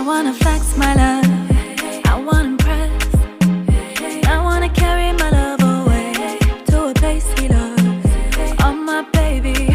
wanna flex my love, I wanna impress, I wanna carry my love away to a place he loves. Oh my baby,